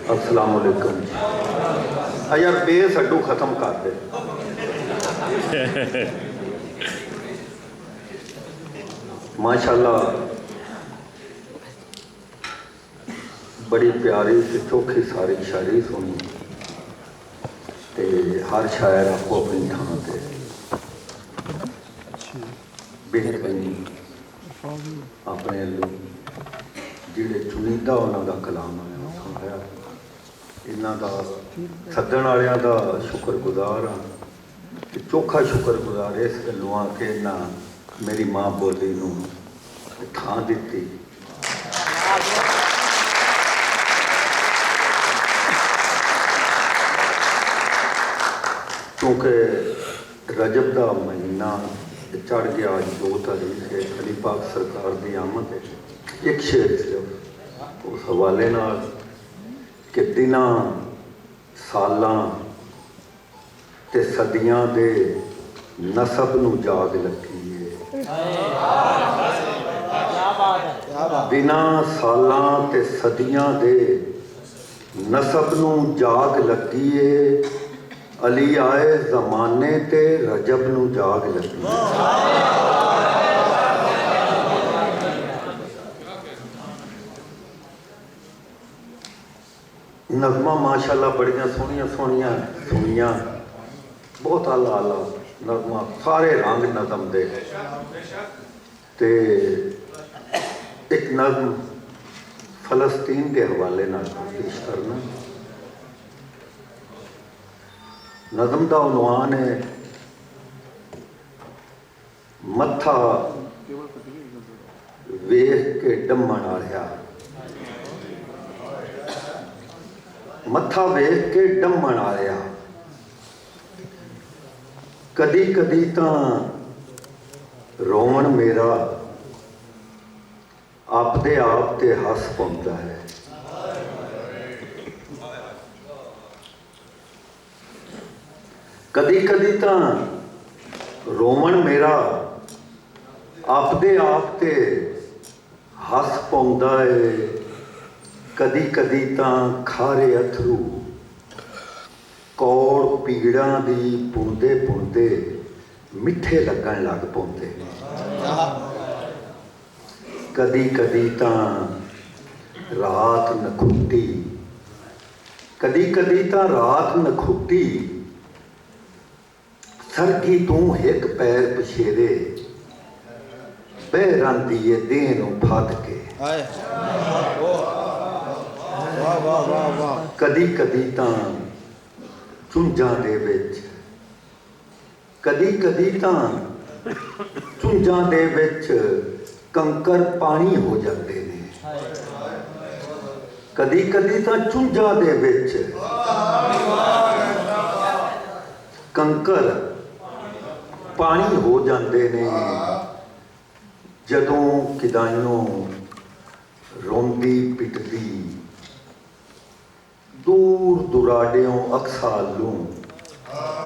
अस्सलाम वालेकुम। यार बेस अड्डू खत्म कर दे। माशाल्लाह बड़ी प्यारी ते चोखी सारी शायरी सुनी ते हर शायर आपको अपनी थां ते बेहतरीन अपने जिहड़े चुनिंदा उन्होंने कलाम है सुनाया। इन्हों का सदन वालियां दा शुक्रगुजार हाँ कि चोखा शुक्रगुजार इस गलों आ कि इन्हें मेरी माँ बोली नूं थां दिती। क्योंकि रजब का महीना चढ़ गया, अज 2 तारीख है, अली पाक सरकार की आमद है। एक शेर सिर्फ उस हवाले नाल कि दिनां सालां ते सदियां दे नसब नूं जाग लगी है। दिनां सालां ते सदियां दे नसब नूं जाग लगी है। अली आए जमाने ते रजब नूं जाग लगी। नज़मां माशाअल्लाह बड़ियां सोहनियां सोहनियां सुनिया, बहुत आला आला नज़मां, सारे रंग नज़म दे। ते एक नज़म फलस्तीन के हवाले नाल पेश करना। नज़म का उन्वान है मत्था वेख के डम्मण आलिया। मत्था वेख के डम्मण आलिया, कदी कदी तां रोवण मेरा आपदे आप ते हस पाउंदा है। कदी कदी तां रोवण मेरा आपदे आप ते हस पाउंदा है। कदी कदी तां खारे अथरू कौड़ पीड़ां दी पुणदे पुणदे मिठे लगन लग पौंदे। कदी कदी तां रात नखुट्टी, कदी कदी तां रात नखुट्टी सरगी तू एक पैर पछेरे बह रंदी है देह नूं फद के। कदी कदी तां चुंझां दे विच, कदी कदी तां चुंझां दे विच कंकर पानी हो जाते हैं। कदी कदी तां चुंझां दे विच कंकर पानी हो जाते ने। जदों किदाइयों रोंदी पिटदी दूर दुराडियों अक्सालों